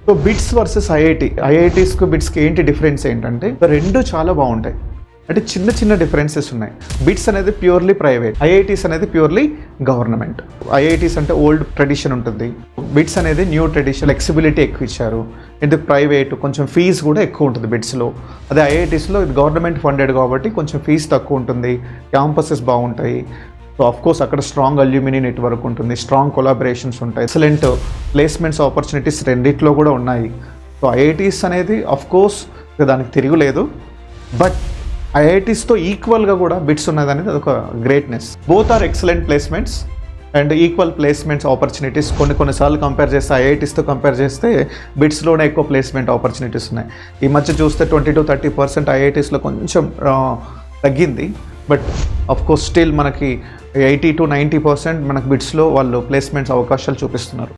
So bits versus ఐఐటీస్కి బిట్స్కి ఏంటి difference ఏంటంటే రెండు చాలా బాగుంటాయి. అంటే చిన్న చిన్న డిఫరెన్సెస్ ఉన్నాయి. బిట్స్ అనేది ప్యూర్లీ ప్రైవేట్, ఐఐటీస్ అనేది ప్యూర్లీ గవర్నమెంట్. ఐఐటీస్ అంటే ఓల్డ్ ట్రెడిషన్ ఉంటుంది, బిట్స్ అనేది న్యూ ట్రెడిషన్, ఫ్లెక్సిబిలిటీ ఎక్కువ ఇచ్చారు. ఎందుకు ప్రైవేట్ కొంచెం ఫీజు కూడా ఎక్కువ ఉంటుంది బిట్స్లో. అదే ఐఐటీస్లో ఇది గవర్నమెంట్ ఫండెడ్ కాబట్టి కొంచెం ఫీజు తక్కువ ఉంటుంది, క్యాంపసెస్ బాగుంటాయి. సో ఆఫ్కోర్స్ అక్కడ స్ట్రాంగ్ అల్యూమినీ నెట్వర్క్ ఉంటుంది, స్ట్రాంగ్ కొలాబరేషన్స్ ఉంటాయి, ఎక్సలెంట్ ప్లేస్మెంట్స్ ఆపర్చునిటీస్ రెండిట్లో కూడా ఉన్నాయి. సో ఐఐటీస్ అనేది ఆఫ్కోర్స్ దానికి తిరుగులేదు, బట్ ఐఐటీస్తో ఈక్వల్గా కూడా బిట్స్ ఉన్నది అనేది అదొక greatness. Both are excellent placements and equal placements opportunities. కొన్నిసార్లు కంపేర్ చేస్తే ఐఐటీస్తో కంపేర్ చేస్తే బిట్స్లోనే ఎక్కువ ప్లేస్మెంట్ ఆపర్చునిటీస్ ఉన్నాయి. ఈ మధ్య చూస్తే 20-30% ఐఐటీస్లో కొంచెం తగ్గింది, బట్ ఆఫ్కోర్స్ స్టిల్ మనకి 80-90% మనకు బిట్స్లో వాళ్ళు ప్లేస్మెంట్స్ అవకాశాలు చూపిస్తున్నారు.